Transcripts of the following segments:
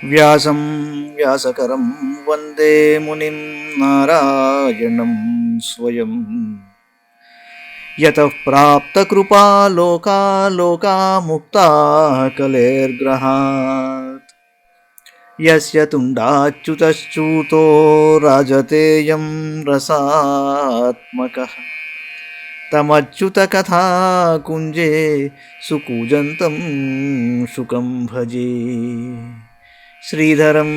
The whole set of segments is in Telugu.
వ్యాసం వ్యాసకరం వందే మునిం నారాయణం స్వయం. యతః ప్రాప్తకృపా లోకా లోకా ముక్తా కలేర్గ్రహాత్. యస్య తుండాచ్యుతశ్చ్యుతో రాజతేయం రసాత్మకః. తమచ్యుతకథా కుంజే సుకూజంతం శుకం భజే. శ్రీధరం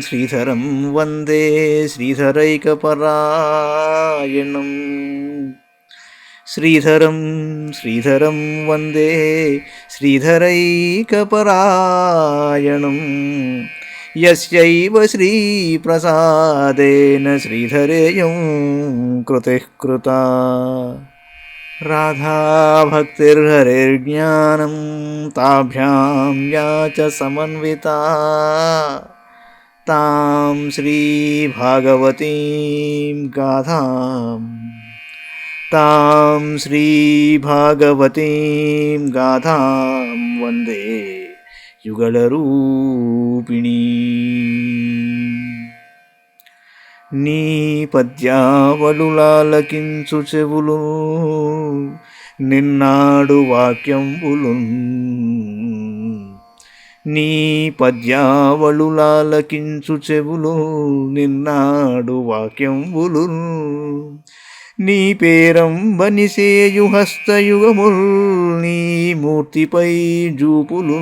శ్రీధరం వందే శ్రీధరైకపరాయణం. శ్రీధరం శ్రీధరం వందే శ్రీధరైకపరాయణం. యస్యైవ శ్రీప్రసాదేన శ్రీధరేయం కృతిః కృతా. రాధాభక్తిర్హరిర్జ్ఞానం తాభ్యాం యా చ సమన్వితా. తాం శ్రీభాగవతీం గాథాం వందే యుగళరూపిణీ. నీ పద్యావళులాలకించు చెవులు నిన్నాడు వాక్యంబులు. నీ పద్యావళులాలకించు చెవులు నిన్నాడు వాక్యంబులు. నీ పేరంబనిసేయు హస్తయుగముల్ నీ మూర్తిపై జూపులు.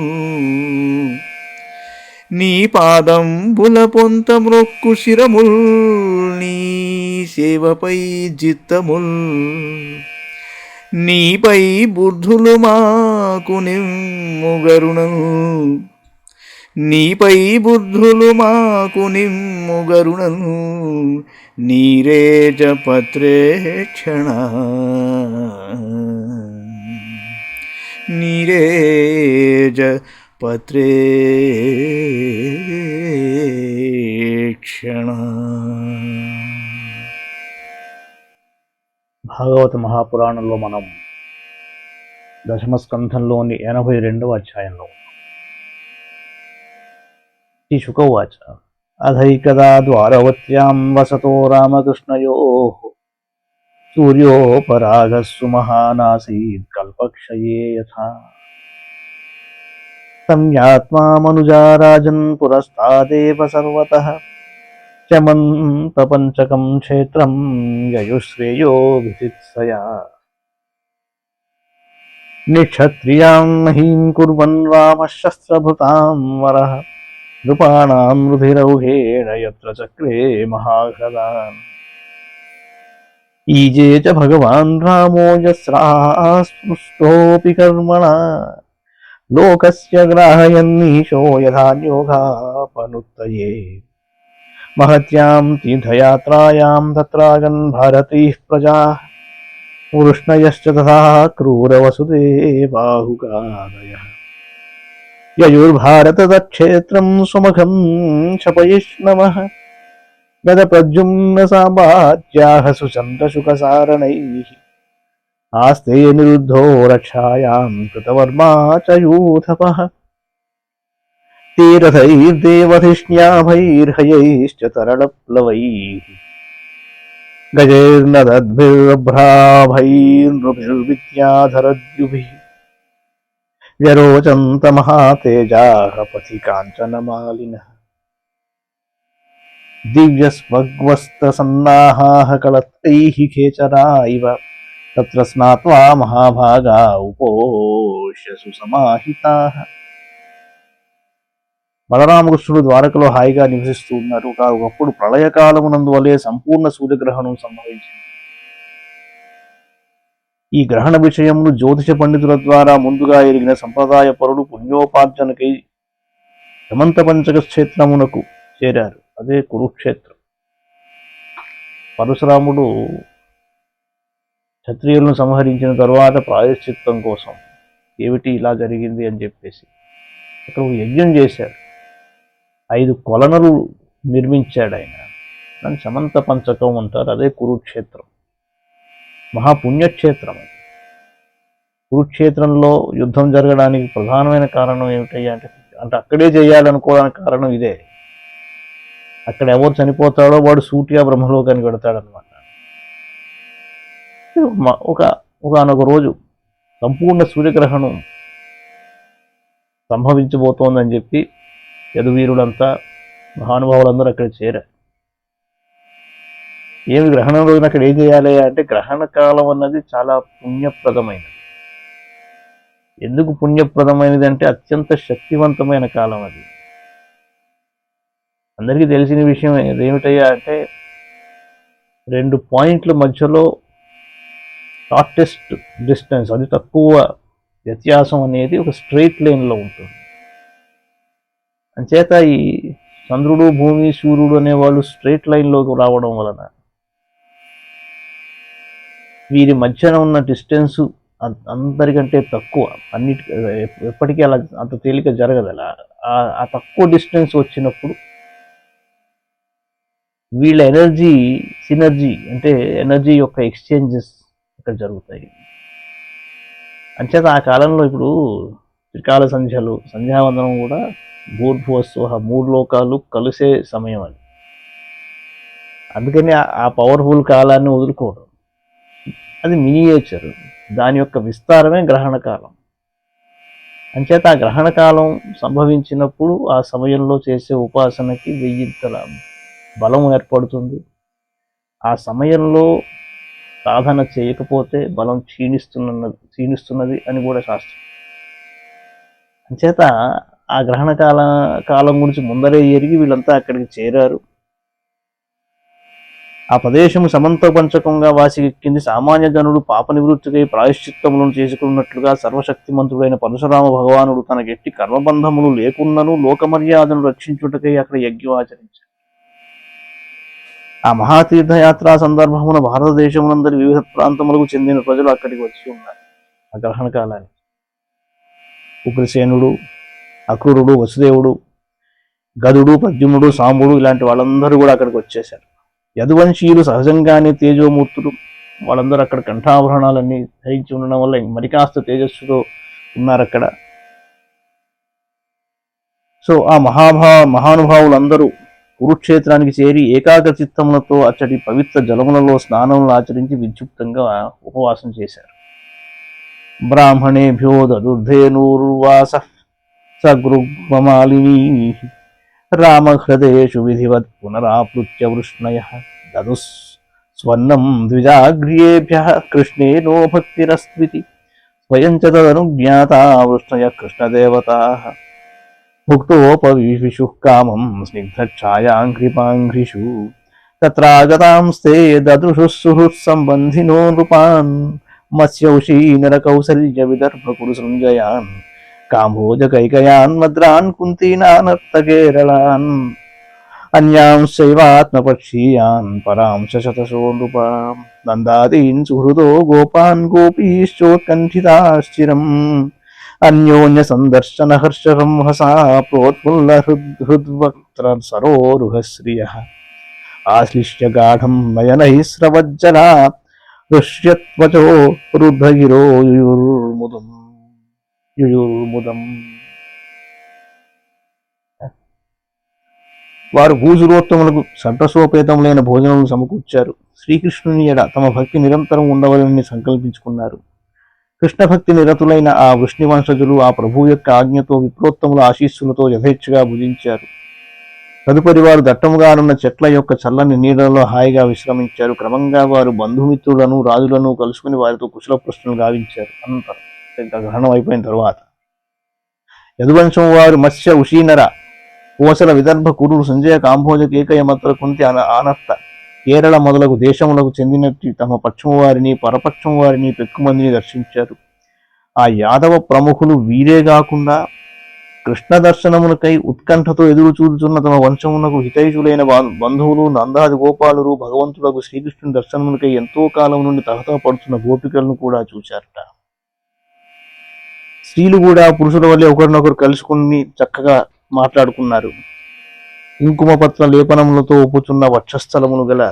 నీ పాదంబుల పొంత మ్రొక్కు శిరముల్ నీ సేవపై జిత్తముల్. నీపై బుద్ధులు మాకు నిమ్ముగరుణను. నీపై బుద్ధులు మాకు నిమ్ముగరుణను. నీరేజ పత్రేక్షణ నీరేజ పత్రేక్షణ. భాగవత మహాపురాణంలో మనం దశమస్కంధంలోని 82వ అధ్యాయంలో శ్రీ శుకౌవాచ. అధైకదా ద్వారవత్యాం వసతో రామకృష్ణయోః సూర్యోపరాగస్సు మహానాసీత్ కల్పక్షయే యథా. సంయాత్మా మనుజా రాజన్ పురస్తాదేవ సర్వతః చమంతపంచకం క్షేత్రం యయుశ్రేయో విచిత్సయా. నిక్షత్రియాం మహీం కుర్వన్ రామః శస్త్రభృతాం వరః నృపాణాం రుధిరౌఘేణ యత్ర చక్రే మహాఘదాన్. ఈజే చ భగవాన్ రామో యస్రాస్పృష్టోऽపి కర్మణా లోకస్య గ్రాహయన్నీశో యథాన్యోగాపనుత్తయే. మహత్యాం తీర్థయాత్రాయాం తత్రాగన్ భారతీః ప్రజాః వృష్ణయశ్చ తథా క్రూరవసుదేవాహుకాదయః. యయుర్భారతతక్షేత్రం సుమఖం క్షపయిష్ణవః గదప్రద్యుమ్న సామ్రాజ్యాః సుచంద్రశుకసారణైః. ఆస్తే నిరుద్ధో రక్షాయాం కృతవర్మా చ యూథపః. తీరథైర్దేవధిష్ణ్యాభైర్హయైశ్చ తరళప్లవైః గజైర్నదద్భిర్భ్రాభైర్నృభిర్విద్యాధరద్యుభిః. వ్యరోచంత మహాతేజాః పథి కాంచనమాలినః. దివ్యస్వగ్వస్త్రసన్నాహాః కళత్రైః ఖేచరా ఇవ తత్ర స్నాత్వా మహాభాగా ఉపోష్య సుసమాహితాః. బలరామకృష్ణుడు ద్వారకలో హాయిగా నివసిస్తూ ఉన్నారు. ఒకప్పుడు ప్రళయకాలమునందు వలె సంపూర్ణ సూర్యగ్రహణం సంభవించింది. ఈ గ్రహణ విషయమును జ్యోతిష పండితుల ద్వారా ముందుగా ఎరిగిన సంప్రదాయ పరుడు పుణ్యోపార్జనకై హేమంత పంచక క్షేత్రమునకు చేరారు. అదే కురుక్షేత్రం. పరశురాముడు క్షత్రియులను సంహరించిన తరువాత ప్రాయశ్చిత్తం కోసం ఏమిటి ఇలా జరిగింది అని చెప్పేసి అక్కడ యజ్ఞం చేశాడు. 5 కొలనులు నిర్మించాడు ఆయన. దాన్ని సమంత పంచకం అంటారు. అదే కురుక్షేత్రం. మహాపుణ్యక్షేత్రం. కురుక్షేత్రంలో యుద్ధం జరగడానికి ప్రధానమైన కారణం ఏమిటయ్యా అంటే అంటే అక్కడే చేయాలనుకోవడానికి కారణం ఇదే. అక్కడ ఎవరు చనిపోతాడో వాడు సూటిగా బ్రహ్మలోకానికి పెడతాడనమాట. ఒకనొక రోజు సంపూర్ణ సూర్యగ్రహణం సంభవించబోతోందని చెప్పి యదువీరులంతా మహానుభావులందరూ అక్కడ చేరారు. ఏమి గ్రహణం రోజున అక్కడ ఏం చేయాలి అంటే, గ్రహణ కాలం అన్నది చాలా పుణ్యప్రదమైనది. ఎందుకు పుణ్యప్రదమైనది అంటే అత్యంత శక్తివంతమైన కాలం అది. అందరికీ తెలిసిన విషయం ఏమిటయ్యా అంటే, 2 పాయింట్ల మధ్యలో షార్టెస్ట్ డిస్టెన్స్, అది తక్కువ వ్యత్యాసం అనేది ఒక స్ట్రైట్ లైన్లో ఉంటుంది. అంచేత ఈ చంద్రుడు, భూమి, సూర్యుడు అనేవాళ్ళు స్ట్రైట్ లైన్లోకి రావడం వలన వీరి మధ్యన ఉన్న డిస్టెన్స్ అందరికంటే తక్కువ. ఎప్పటికీ అలా అంత తేలిక జరగదు. అలా ఆ తక్కువ డిస్టెన్స్ వచ్చినప్పుడు వీళ్ళ ఎనర్జీ సినర్జీ, అంటే ఎనర్జీ యొక్క ఎక్స్చేంజెస్ ఇక్కడ జరుగుతాయి. అంచేత ఆ కాలంలో ఇప్పుడు త్రికాల సంధ్యలు, సంధ్యావందనం కూడా భూర్భువస్సుః 3 లోకాలు కలిసే సమయం అది. అందుకని ఆ పవర్ఫుల్ కాలాన్ని వదులుకోవడం, అది మినియేచర్, దాని యొక్క విస్తారమే గ్రహణ కాలం. అంచేత ఆ గ్రహణ కాలం సంభవించినప్పుడు ఆ సమయంలో చేసే ఉపాసనకి 1000 బలం ఏర్పడుతుంది. ఆ సమయంలో సాధన చేయకపోతే బలం క్షీణిస్తున్నది అని కూడా శాస్త్రం. అంచేత ఆ గ్రహణ కాలం గురించి ముందరే ఎరిగి వీళ్ళంతా అక్కడికి చేరారు. ఆ ప్రదేశము సమంత పంచకంగా వాసికెక్కింది. సామాన్య జనుడు పాప నివృత్తికై ప్రాయశ్చిత్తములను చేసుకున్నట్లుగా సర్వశక్తిమంతుడైన పరశురామ భగవానుడు తనకెట్టి కర్మబంధములు లేకున్నను లోకమర్యాదను రక్షించుటకై అక్కడ యజ్ఞం ఆచరించారు. ఆ మహాతీర్థయాత్రా సందర్భమున భారతదేశమునందరి వివిధ ప్రాంతములకు చెందిన ప్రజలు అక్కడికి వచ్చి ఉన్నారు. ఆ గ్రహణ కాలానికి ఉగ్రసేనుడు, అక్రూరుడు, వసుదేవుడు, గదుడు, పద్యుముడు, సాంబుడు ఇలాంటి వాళ్ళందరూ కూడా అక్కడికి వచ్చేశారు. యదువంశీయులు సహజంగానే తేజోమూర్తులు, వాళ్ళందరూ అక్కడ కంఠాభరణాలన్నీ ధరించి ఉండడం వల్ల మరి కాస్త తేజస్సుతో ఉన్నారు అక్కడ. సో ఆ మహానుభావులందరూ కురుక్షేత్రానికి చేరి ఏకాగ్ర చిత్తములతో అచ్చటి పవిత్ర జలములలో స్నానములు ఆచరించి విద్యుక్తంగా ఉపవాసం చేశారు. బ్రాహ్మణేభ్యో దదుర్ధేనూర్వాస సగృగ్మమాలినీ రామహృదేషు విధివత్ పునరాప్లుత్య వృష్ణయః దదుస్ స్వర్ణం ద్విజాగ్ర్యేభ్యః కృష్ణేనో భక్తిరస్త్వితి స్వయం చ తదనుజ్ఞాతా వృష్ణయః కృష్ణదేవతాః భుక్తోపవిషుః కామం స్నిగ్ధఛాయాంఘ్రిపాంఘ్రిషు తత్రాగతాంస్తే దదృశుః సుహృత్ సంబంధినో నృపాన్ మత్స్యౌషీ నరకౌసల్య విదర్భ కురు సృంజయాన్ కాంభోజ కైకయాన్ మద్రాన్ కుంతీనానర్తకేరళాన్ అన్యాంశైవాత్మపక్షీయాన్ పరాంశ శతశో నృపాం నందాదీన్ సుహృదో గోపాన్ గోపీశ్చోత్కంఠితాశ్చిరం అన్యోన్య సందర్శన హర్షరంహసా ప్రోత్ఫుల్ల హృద్వక్త్ర సరోరుహశ్రియః ఆశ్లిష్య గాఢం నయనైః స్రవజ్జలా ఋష్యత్వచో రుద్ధగిరో యుయుర్ముదం. వారు భూసురోత్తములకు సంతసోపేతములైన భోజనములు సమకూర్చారు. శ్రీకృష్ణుని ఎడ తమ భక్తి నిరంతరం ఉండవలని సంకల్పించుకున్నారు. కృష్ణ భక్తి నిరతులైన ఆ వృష్ణివంశజులు ఆ ప్రభువు యొక్క ఆజ్ఞతో విప్రోత్తముల ఆశీస్సులతో యథేచ్ఛగా భుజించారు. తదుపరి వారు దట్టముగానున్న చెట్ల యొక్క చల్లని నీడలలో హాయిగా విశ్రమించారు. క్రమంగా వారు బంధుమిత్రులను, రాజులను కలుసుకుని వారితో కుశల ప్రశ్నలు గావించారు. అనంతరం గ్రహణం అయిపోయిన తరువాత యదువంశం వారు మత్స్య, ఉషీనర, కోసల, విదర్భ, కురు, సంజయ, కాంభోజ, కేకయ, మత్ర, కుంతి, ఆనర్త, కేరళ మొదలగు దేశములకు చెందినట్టు తమ పక్షము వారిని, పరపక్షము వారిని పెక్కుమందిని దర్శించారు. ఆ యాదవ ప్రముఖులు వీరే కాకుండా కృష్ణ దర్శనమునకై ఉత్కంఠతో ఎదురు చూచుచున్న తమ వంశమునకు హితైషులైన బంధువులు, నందాది గోపాలురు భగవంతులకు శ్రీకృష్ణుని దర్శనమునకై ఎంతో కాలం నుండి తహతపడుతున్న గోపికలను కూడా చూశారట. స్త్రీలు కూడా పురుషుల వల్లే ఒకరినొకరు కలుసుకుని చక్కగా మాట్లాడుకున్నారు. కుంకుమపత్ర లేపనములతో ఒప్పుచున్న వక్షస్థలములు గల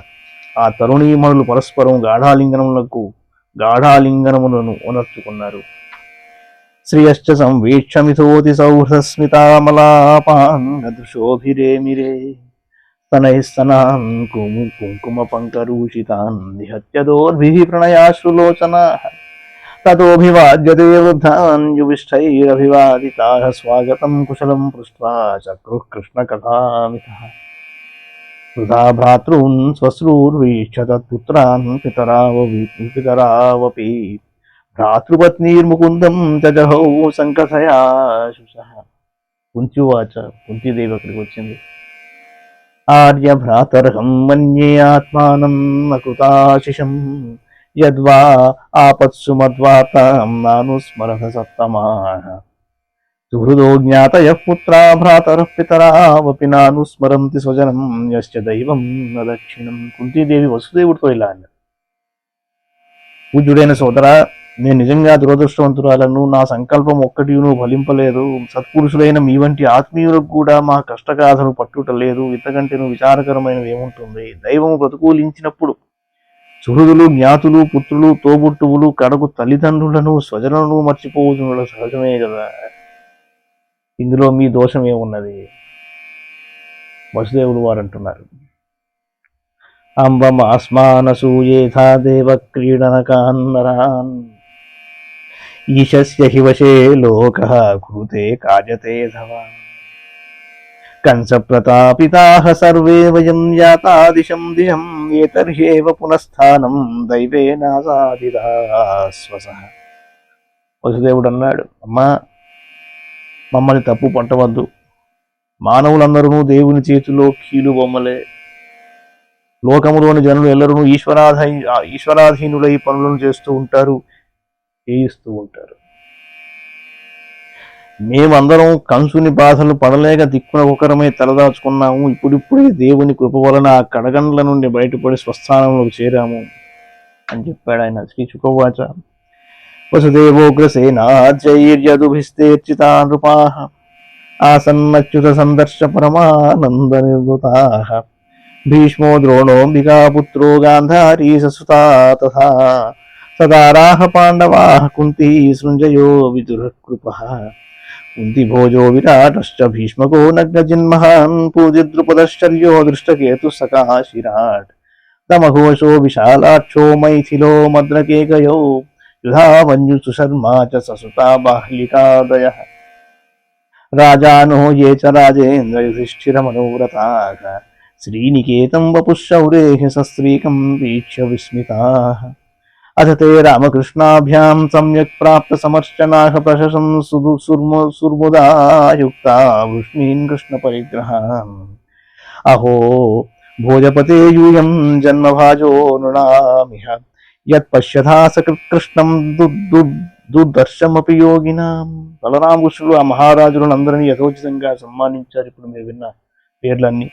ఆ తరుణీమణులు పరస్పరం గాఢాలింగనములను ఉనర్చుకున్నారు. శ్రియశ్చ సంవీక్ష మిథోతి సౌహృస్మితామలాపాన్నదృశోభిరేమిరే స్తనైస్తనాన్ కుంకుమ పంకరూషితాన్ నిహత్యదోర్భిః ప్రణయాశ్రులోచనాః తతోభివాద్యతే వృద్ధాన్ యువిష్ఠైరభివాదితాః స్వాగతం కుశలం పృష్ట్వా చక్రుః కృష్ణకథామితః వృధా భ్రాతॄన్ శ్వశ్రూర్వీక్ష తత్పుత్రాన్ పితరావపి భ్రాతృపత్నీర్ముకుందం జహౌ సంకథయా శుశః. కుంత్యువాచ, కుంతీదేవి అక్కడికి వచ్చింది. ఆర్యభ్రాతర్హం మన్యే ఆత్మానం అకృతాశిషం యద్వా ఆపత్సు మద్వాతాం నానుస్మరత సత్తమాః సుహృదో జ్ఞాతయః పుత్రా భ్రాతరః పితరావపి నానుస్మరంతి స్వజనం యశ్చ దైవం నదక్షిణం. కుంతీదేవి వసుదేవుడితో ఇలా అన్నారు. పూజ్యుడైన సోదరా, నేను నిజంగా దురదృష్టవంతురాలను. నా సంకల్పం ఒక్కటి నువ్వు ఫలింపలేదు. సత్పురుషులైన మీ వంటి ఆత్మీయులకు కూడా మా కష్టగాథలు పట్టుటలేదు. ఇంతకంటే నువ్వు విచారకరమైనది ఏముంటుంది? దైవము ప్రతికూలించినప్పుడు సుహృదులు, జ్ఞాతులు, పుత్రులు, తోబుట్టువులు, కడకు తల్లిదండ్రులను, స్వజనులను మర్చిపోవడం సహజమే కదా. ఇందులో మీ దోషం ఏమున్నది? వసుదేవులు వారు అంటున్నారు. అంబమాస్మానసూయేథా దేవ క్రీడనకాన్నరాన్ ఈశస్య హి వశే లోకః కురుతే కార్యతే ధవాన్ కంస ప్రతాపితాః సర్వే వయం యాతా దిశం దిశం ఏతర్హ్యేవ పునఃస్థానం దైవేనాసాదిదాస్వసః. వసుదేవుడు అన్నాడు, అమ్మా, మమ్మల్ని తప్పు పట్టవద్దు. మానవులందరూ దేవుని చేతిలో కీలు బొమ్మలే. లోకములోని జనులు ఎల్లరూ ఈశ్వరాధీనులై పనులను చేస్తూ ఉంటారు, చేయిస్తూ ఉంటారు. మేమందరం కంసుని బాధలు పడలేక దిక్కున ఒకరమై తలదాచుకున్నాము. ఇప్పుడిప్పుడే దేవుని కృప వలన ఆ కడగండ్ల నుండి బయటపడి స్వస్థానంలోకి చేరాము అని చెప్పాడు ఆయన. శ్రీ శుకవాచ. వసుదేవోగ్రసేనార్జైర్యదుభిస్తేర్చితా నృపాః ఆసన్నచ్యుత సందర్శ పరమానంద నిర్వృతాః భీష్మో ద్రోణోంబికాపుత్రో గాంధారీ ససుతా తథా సదారాః పాండవాః కుంతీ సృంజయో విదురకృపః కుంతిభోజో విరాటశ్చ భీష్మకో నగ్నజిన్మహాన్ పూజిద్రుపదశ్చర్యో దృష్టకేతు సకాశిరాట్ తమఘోషో విశాలాక్షో మైథిలో మద్రకేకయో యుధామన్యు శర్మా చ ససుతా బాహ్లికాదయః రాజానో ఏ చ రాజేంద్ర యుధిష్ఠిర మనోవ్రతాః శ్రీనికేతం వపుఃశౌరేః సస్త్రీకం వీక్ష్య విస్మితాః అథ తే రామకృష్ణాభ్యాం సమ్యక్ ప్రాప్త సమర్చనాః ప్రశంసన్ సుర్ముదాయుక్తా వృష్ణీన్ కృష్ణ పరిగ్రహాన్ అహో భోజపతే యూయం జన్మభాజో నృణామిహ యత్ పశ్యథా సకృష్ణం దుర్దర్శమపి యోగినాం. బలరామకృష్ణులు ఆ మహారాజులను అందరినీ యథోచితంగా సన్మానించారు. ఇప్పుడు మీరు విన్న పేర్లన్నీ.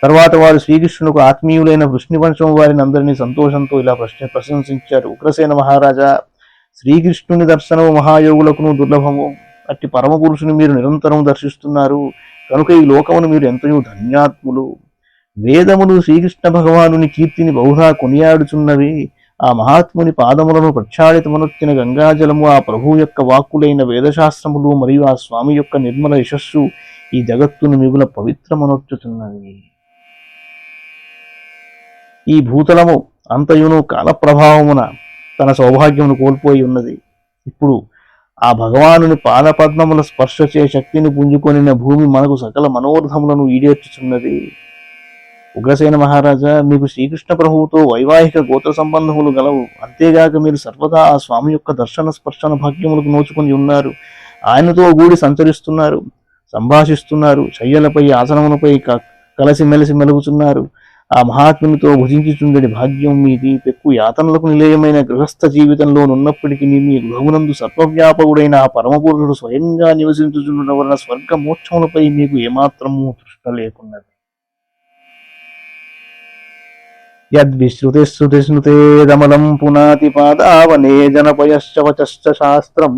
తర్వాత వారు శ్రీకృష్ణులకు ఆత్మీయులైన వృష్ణివంశం వారిని అందరినీ సంతోషంతో ఇలా ప్రశంసించారు. ఉగ్రసేన మహారాజా, శ్రీకృష్ణుని దర్శనము మహాయోగులకును దుర్లభము. అట్టి పరమ పురుషుని మీరు నిరంతరం దర్శిస్తున్నారు కనుక ఈ లోకమును మీరు ఎంతయో ధన్యాత్ములు. వేదములు శ్రీకృష్ణ భగవానుని కీర్తిని బహుగా కొనియాడుచున్నవి. ఆ మహాత్ముని పాదములను ప్రక్షాళితమనొత్తిన గంగాజలము, ఆ ప్రభు యొక్క వాక్కులైన వేదశాస్త్రములు మరియు ఆ స్వామి యొక్క నిర్మల యశస్సు ఈ జగత్తును మిగుల పవిత్రమనొచ్చుతున్నవి. ఈ భూతలము అంతయును కాల ప్రభావమున తన సౌభాగ్యమును కోల్పోయి ఉన్నది. ఇప్పుడు ఆ భగవానుని పాదపద్మముల స్పర్శచే శక్తిని పుంజుకొనిన భూమి మనకు సకల మనోర్థములను ఈడేర్చుచున్నది. ఉగ్రసేన మహారాజా, మీకు శ్రీకృష్ణ ప్రభువుతో వైవాహిక గోత్ర సంబంధములు గలవు. అంతేగాక మీరు సర్వదా ఆ స్వామి యొక్క దర్శన స్పర్శన భాగ్యములకు నోచుకొని ఉన్నారు. ఆయనతో కూడి సంచరిస్తున్నారు, సంభాషిస్తున్నారు, శయ్యలపై ఆసనములపై కలిసి మెలిసి మెలుగుతున్నారు. ఆ మహాత్మునితో భుజించుచుండడి భాగ్యం మీది. పెక్కు యాతనలకు నిలయమైన గృహస్థ జీవితంలో ఉన్నప్పటికీ మీ గృహమునందు సర్వవ్యాపకుడైన ఆ పరమపురుషుడు స్వయంగా నివసించుచుండడం వలన స్వర్గ మోక్షములపై మీకు ఏమాత్రము తృష్ణ లేకున్నది. యద్విశ్రుతిశ్రుతిస్మృతేదమలం పునాతి పాదావనే జనపయశ్చ వచశ్చ శాస్త్రం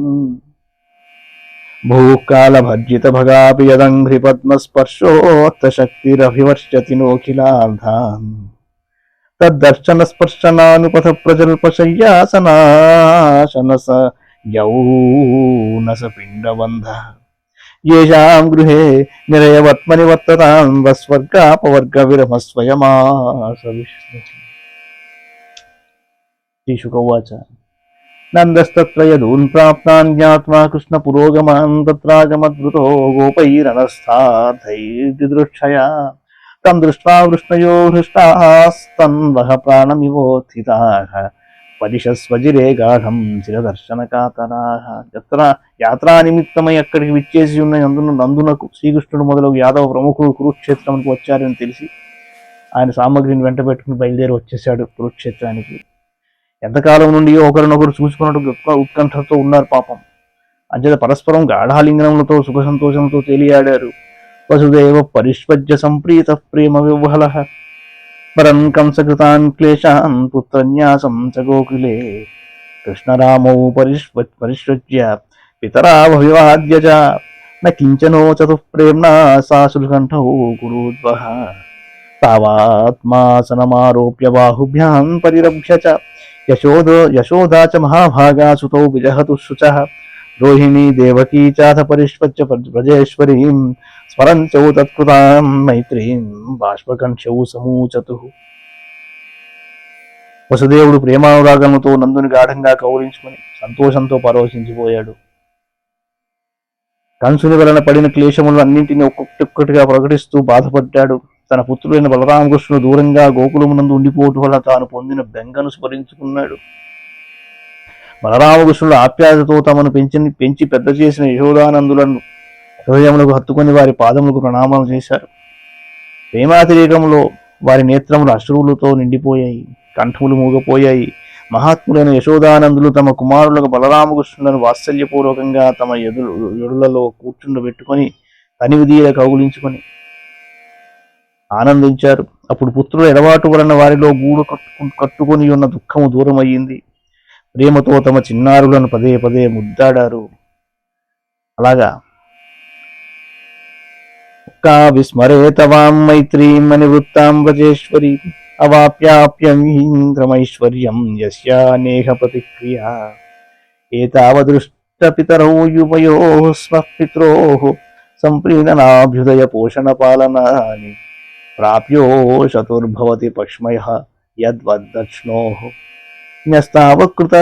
భూకాలభర్జిత భగాపి యదంఘ్రి పద్మస్పర్శోత్త శక్తిరభివర్షతి నోఖిలార్థాన్ తద్దర్శన స్పర్శనానుపథ ప్రజల్పశయ్యాసనాశన యౌనస పిండబంధ యేషాం గృహే నిరయవత్మని వర్తతాం వస్వర్గాపవర్గ విరమస్వయమాస విష్ణు. శ్రీశుకౌవాచ నందస్తత్ర యదూన్ ప్రాప్తాన్ జ్ఞాత్వా కృష్ణ పురోగమాన్ తత్రాగమద్భృతో గోపైరనస్థార్థైర్దిదృక్షయా తం దృష్ట్వా వృష్ణయో హృష్టాస్తన్వః ప్రాణమివోత్థితాః పరిశస్వజిరే గాఢం చిరదర్శన కాతరాః. యాత్రా నిమిత్తమై అక్కడికి విచ్చేసి ఉన్న నందునకు శ్రీకృష్ణుడు మొదలగు యాదవ ప్రముఖులు కురుక్షేత్రానికి వచ్చారని తెలిసి ఆయన సామగ్రిని వెంట పెట్టుకుని బయలుదేరి వచ్చేశాడు కురుక్షేత్రానికి. ఎంతకాలం నుండి ఒకరినొకరు చూసుకున్నట్టు ఉత్కంఠతో ఉన్నారు పాపం. అంచేత పరస్పరం గాఢాలింగనములతో సుఖ సంతోషంతో తేలియాడారు. వసుదేవ పరిష్పజ్య సంప్రీత ప్రేమ విహ్వల పరన్ కంసకృతాన్ క్లేశాన్ పుత్రన్యాసం చ గోకులే కృష్ణరామౌ పరిష్వజ్య పితరాభివాద్య చ న కించనో చతుఃప్రేమ్నా సాశ్రుకంఠౌ కురూద్వః తావాత్మాసనమారోప్య బాహుభ్యాం పరిరభ్య చ యశోదా చ మహాభాగా సుతౌ విజహతు శుచః రోహిణీ దేవకీ చాథ పరిష్వజ్య వ్రజేశ్వరీం స్మరంచౌ తత్కృతాం మైత్రీం బాష్పకంఠ్యౌ సమూచతు. వసుదేవుడు ప్రేమానురాగముతో నందుని గాఢంగా కౌరించుకుని సంతోషంతో పరవశించిపోయాడు. కంసుని వలన పడిన క్లేశములు అన్నింటినీ ఒక్కొక్కటిగా ప్రకటిస్తూ బాధపడ్డాడు. తన పుత్రుడైన బలరామకృష్ణుడు దూరంగా గోకులమునందు ఉండిపోవటం వల్ల తాను పొందిన బెంగను స్మరించుకున్నాడు. బలరామకృష్ణుడు ఆప్యాయతతో తమను పెంచి పెద్ద చేసిన యశోదానందులను హృదయములకు హత్తుకొని వారి పాదములకు ప్రణామాలు చేశారు. ప్రేమాతిరేకంలో వారి నేత్రములు అశ్రువులతో నిండిపోయాయి, కంఠములు మూగపోయాయి. మహాత్ములైన యశోదానందులు తమ కుమారులకు బలరామకృష్ణులను వాత్సల్యపూర్వకంగా తమ ఎడులలో కూర్చుండబెట్టుకొని తనివిదీర కౌగులించుకొని ఆనందించారు. అప్పుడు పుత్రుల ఎడబాటు వలన వారిలో గూడు కట్టుకొని ఉన్న దుఃఖము దూరమయ్యింది. ప్రేమతో తమ చిన్నారులను పదే పదే ముద్దాడారు. అలాగా విస్మరేతవాం మైత్రీం అనివృత్తాం వ్రజేశ్వరీ అవాప్యాప్యమీంద్రమైశ్వర్యం యస్యానేహ ప్రతిక్రియా ఏతావదృష్టపితరౌ యువయోః స్మః పిత్రోః సంప్రీణనాభ్యుదయ పోషణ పాలనాని ప్రాప్యో చతుర్భవతి పక్ష్మయః యద్వద్దక్ష్ణోః న్యస్తావకుత్ర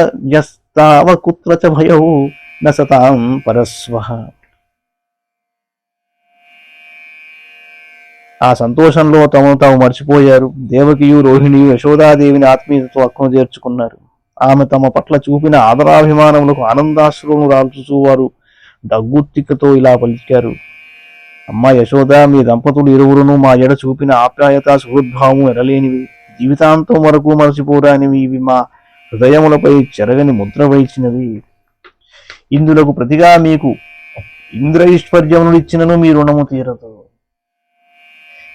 చ భయౌ న సతాం పరస్వః. ఆ సంతోషంలో తాము మర్చిపోయారు. దేవకియు రోహిణియు యశోదాదేవిని ఆత్మీయతతో అక్కును చేర్చుకున్నారు. ఆమె తమ పట్ల చూపిన ఆదరాభిమానములకు ఆనందాశ్రువును రాల్చుచూ వారు దగ్గుత్తికతో ఇలా పలికారు. అమ్మ యశోద, మీ దంపతులు ఇరువురును మా ఎడ చూపిన ఆప్యాయత సుహృద్భావము ఎరలేనివి, జీవితాంతం వరకు మరచిపోరానివి. ఇవి మా హృదయములపై చెరగని ముద్ర వైచినవి. ఇందులకు ప్రతిగా మీకు ఇంద్రైశ్వర్యమును ఇచ్చినను మీ రుణము తీరదు.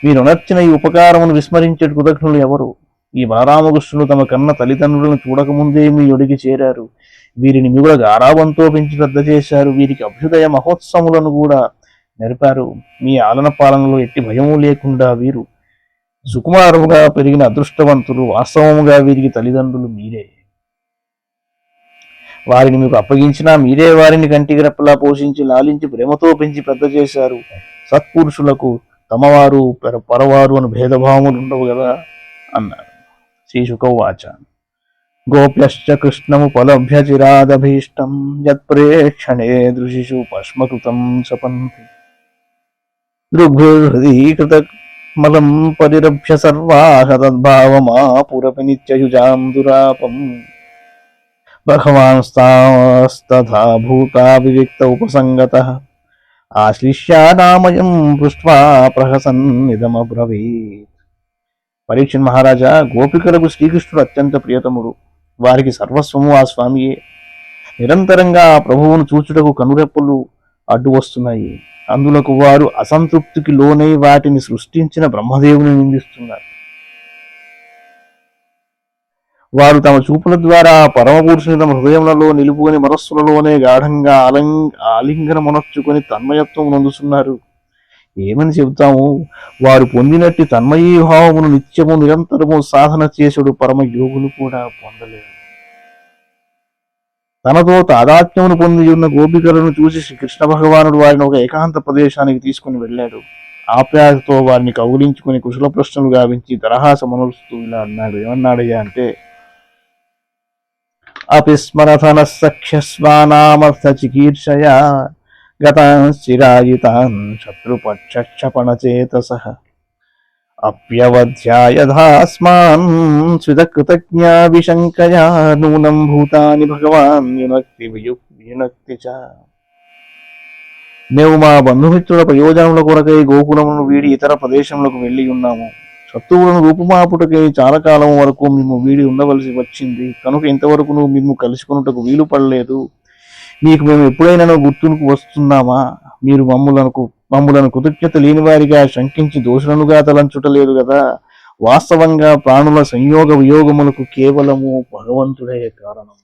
మీరునర్చిన ఈ ఉపకారమును విస్మరించే కృతజ్ఞులు ఎవరు? ఈ బలరామకృష్ణులు తమ కన్న తల్లిదండ్రులను చూడకముందే మీ ఒడికి చేరారు. వీరిని మిగుల గారాబంతో పెంచి పెద్ద చేశారు. వీరికి అభ్యుదయ మహోత్సవములను కూడా నెరిపారు. మీ ఆలన పాలనలో ఎట్టి భయము లేకుండా వీరు సుకుమారముగా పెరిగిన అదృష్టవంతులు. వాస్తవముగా వీరికి తల్లిదండ్రులు మీరే. వారిని మీకు అప్పగించినా మీరే వారిని కంటికి రెప్పలా పోషించి లాలించి ప్రేమతో పెంచి పెద్ద చేశారు. సత్పురుషులకు తమవారు పరవారు అని భేదభావములు ఉండవు కదా అన్నారు. శ్రీశుకౌవాచ గోప్యశ్చ కృష్ణముపలభ్య చిరాదభీష్టం యత్ప్రేక్షణే దృశిషు పశ్మకృతం సపంతి దృగ్భృహృదీకృతమలం పరిరభ్య సర్వాహ తద్భావమాపురపి నిత్యయుజాం దురాపం భగవాన్స్తథా భూతా వివిక్త ఉపసంగతః ఆశ్లిష్యానామయం పృష్ట్వా ప్రహసన్నిదమబ్రవీత్. పరీక్షణ్ మహారాజా, గోపికలకు శ్రీకృష్ణుడు అత్యంత ప్రియతముడు. వారికి సర్వస్వము ఆ స్వామియే. నిరంతరంగా ఆ ప్రభువును చూచుటకు కనురెప్పలు అడ్డు వస్తున్నాయి. అందులకు వారు అసంతృప్తికి లోనై వాటిని సృష్టించిన బ్రహ్మదేవుని నిందిస్తున్నారు. వారు తమ చూపుల ద్వారా పరమపురుషుని తమ హృదయములలో నిలుపుకొని మనస్సులలోనే గాఢంగా ఆలింగనమునర్చుకొని తన్మయత్వం నొందుతున్నారు. ఏమని చెబుతాము? వారు పొందినట్టి తన్మయీభావమును నిత్యము నిరంతరము సాధన చేసుడు పరమ యోగులు కూడా పొందలేరు. తనతో తాదాత్మ్యమును పొంది ఉన్న గోపికలను చూసి శ్రీ కృష్ణ భగవానుడు వారిని ఒక ఏకాంత ప్రదేశానికి తీసుకుని వెళ్ళాడు. ఆప్యాయతతో వారిని కౌగిలించుకుని కుశల ప్రశ్నలు గావించి దరహాసమనులుస్తూ ఇలా అన్నాడు. ఏమన్నాడయ్యా అంటే, అపిస్మరథన సఖ్యస్వానామర్థ చికీర్షయా గతాన్ చిరాయితాన్ శత్రుపక్షక్షపణచేతసః అప్యవధ్యాయధాస్మాన్ స్వితకృతజ్ఞా విశంకయా నూనం భూతాని భగవాన్ వినక్తి చ. మేము మా బంధుమిత్రుల ప్రయోజనముల కొరకై గోకులమును వీడి ఇతర ప్రదేశములకు వెళ్ళి ఉన్నాము. శత్రువులను రూపుమాపుటకై చాలా కాలం వరకు మేము వీడి ఉండవలసి వచ్చింది కనుక ఇంతవరకు మేము కలుసుకున్నటకు వీలు పడలేదు. మీకు మేము ఎప్పుడైనా గుర్తుకు వస్తున్నామా? మీరు మమ్ములను కృతజ్ఞత లేని వారిగా శంకించి దోషులనుగా తలంచుటలేదు కదా. వాస్తవంగా ప్రాణుల సంయోగ వియోగములకు కేవలము భగవంతుడే కారణం.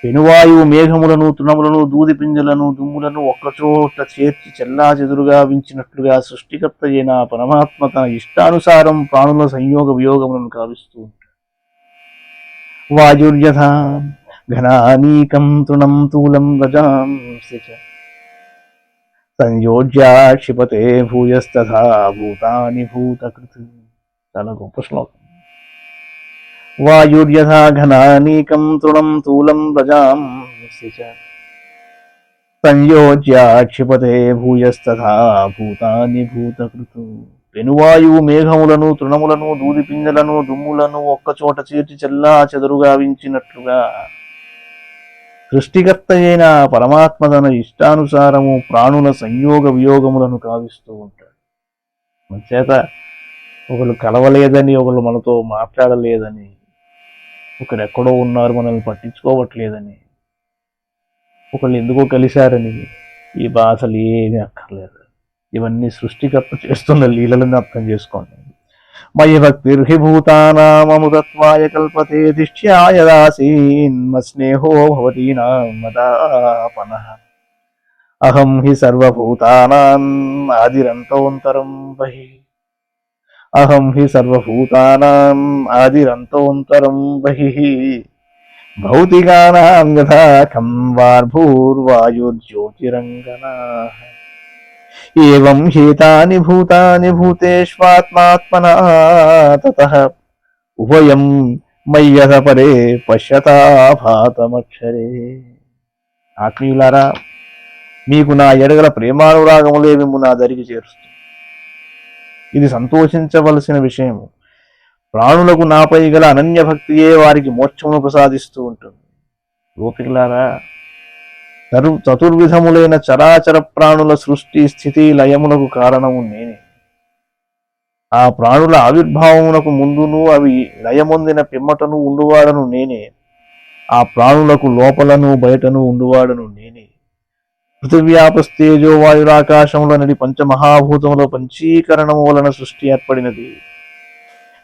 పెనువాయువు మేఘములను తృణములను దూది పింజలను దుమ్ములను ఒక్కచోట చేర్చి చెల్లా చెదురుగా వించినట్లుగా సృష్టికర్త అయిన పరమాత్మ తన ఇష్టానుసారం ప్రాణుల సంయోగ వియోగములను కావిస్తూ ఉంటాడు. వాయుర్యథ ఘనానీకం తృణం తూలం రజాంసి చ సంయోజ్య క్షిపతే భూయస్తథా భూతాని భూతకృతి. చాలా గొప్ప శ్లోకం. వాయుర్యథా ఘనానీకం తృణం తూలం రజాంసి చ సంయోజ్య క్షిపతే భూయస్తథా భూతాని భూతకృతు. పెనువాయువు మేఘములను తృణములను దూది పింజలను దుమ్ములను ఒక్కచోట చేర్చి చెల్లా చెదరుగా వించినట్లుగా సృష్టికర్త అయిన పరమాత్మ తన ఇష్టానుసారము ప్రాణుల సంయోగ వియోగములను కావిస్తూ ఉంటాడు. మన చేత ఒకళ్ళు కలవలేదని, ఒకళ్ళు మనతో మాట్లాడలేదని, ఒకరు ఎక్కడో ఉన్నారు మనల్ని పట్టించుకోవట్లేదని, ఒకళ్ళు ఎందుకో కలిశారని ఈ బాధలు ఏమీ అక్కర్లేదు. ఇవన్నీ సృష్టికర్త చేస్తున్న లీలలను అర్థం చేసుకోండి. మయి భక్తిర్హి భూతానామృతత్వాయ కల్పతే దిష్ట్యాయ దాసీన్మస్నేహో భవతీనాం మదాపనః అహం హి సర్వభూతానాం ఆదిరంతోంతరం బహిః అహం హి సర్వభూతానాం ఆదిరంతోంతరం బహిః భౌతికానాం యథా ఖం వార్భూర్వాయుర్జ్యోతిరంగనాః ఏవం హేతాని భూతాని భూతేష్వాత్మాత్మనా తతః ఉభయం మయ్యథ పరే పశ్యతాభాతమక్షరే. ఆత్మీయులారా, మీకు నా ఎడగల ప్రేమానురాగములే మిమ్ము నా దరికి చేరుస్తుంది. ఇది సంతోషించవలసిన విషయము. ప్రాణులకు నాపై గల అనన్య భక్తియే వారికి మోక్షమును ప్రసాదిస్తూ ఉంటుంది. గోపికలారా, చతుర్విధములైన చరాచర ప్రాణుల సృష్టి స్థితి లయములకు కారణము నేనే. ఆ ప్రాణుల ఆవిర్భావమునకు ముందును అవి లయమొందిన పిమ్మటను ఉండువాడను నేనే. ఆ ప్రాణులకు లోపలను బయటను ఉండువాడను నేనే. పృథివ్యాపస్తేజో వాయురాకాశముల నడి పంచమహాభూతముల పంచీకరణము వలన సృష్టి ఏర్పడినది.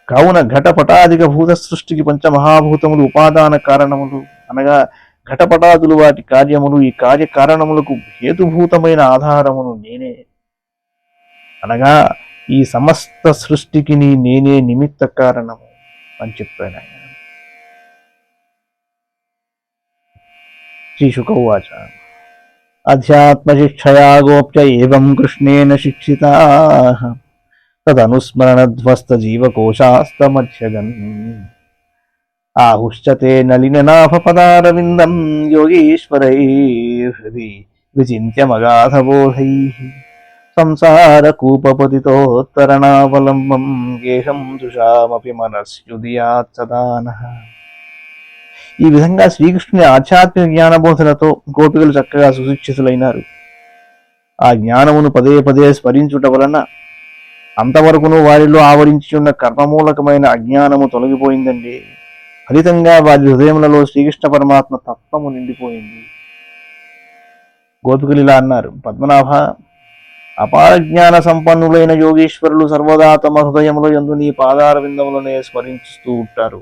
కావున ఘటపటాదిక భూత సృష్టికి పంచమహాభూతములు ఉపాదాన కారణములు అనగా ఘటపటాదులు వాటి కార్యములు, ఈ కార్యకారణములకు హేతుభూతమైన ఆధారమును నేనే. అనగా ఈ సమస్త సృష్టికి నేనే నిమిత్త కారణము అని చెప్పాను ఆయన. శ్రీశుకౌవాచ అధ్యాత్మశిక్షయా గోప్య ఏవం కృష్ణేన శిక్షితాః తదనుస్మరణధ్వస్త జీవకోశాస్తమధ్యగన్ ఆహుశ్చతే నలిననాభపదారవిందం యోగీశ్వరైర్హృది విచింత్యమగాధబోధైః సంసారకూపపతితోత్తరణావలంబం గేహం దుషామపి మనస్యుదియాత్ సదా నః. ఈ విధంగా శ్రీకృష్ణుని ఆధ్యాత్మిక జ్ఞానబోధనతో గోపికలు చక్కగా సుశిక్షితులైనారు. ఆ జ్ఞానమును పదే పదే స్మరించుట వలన అంతవరకును వారిలో ఆవరించి ఉన్న కర్మమూలకమైన అజ్ఞానము తొలగిపోయిందండి. ఫలితంగా వారి హృదయములలో శ్రీకృష్ణ పరమాత్మ తత్వము నిండిపోయింది. గోపికలు ఇలా అన్నారు, పద్మనాభ, అపార జ్ఞాన సంపన్నులైన యోగీశ్వరులు సర్వదా తమ హృదయముల యందు నీ పాదార విందములనే స్మరిస్తూ ఉంటారు.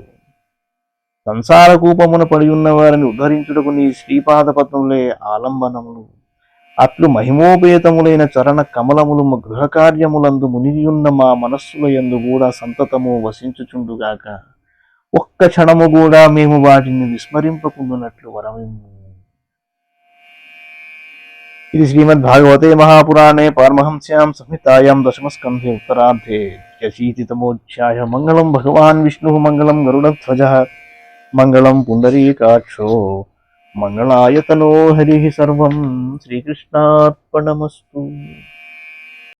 సంసార కూపమున పడి ఉన్న వారిని ఉద్ధరించుటకు నీ శ్రీపాద పద్మములే ఆలంబనములు. అట్లు మహిమోపేతములైన చరణ కమలములు గృహకార్యములందు మునిగియున్న మా మనస్సుల యందు కూడా సంతతము వసించుచుండుగాక. ఒక్క క్షణము కూడా మేము వాటిని విస్మరింపకుండునట్లు వరమిమ్ము. ఇది శ్రీమద్ భాగవతే మహాపురాణే పారమహంస్యాం సంహితాయాం దశమస్కంధే ఉత్తరార్ధే ద్వ్యशीतितमोऽध्याय మంగళం భగవాన్ విష్ణు మంగళం గరుడధ్వజ మంగళం పుండరీకాక్షో మంగళాయతనో హరి సర్వం శ్రీకృష్ణార్పణమస్తు.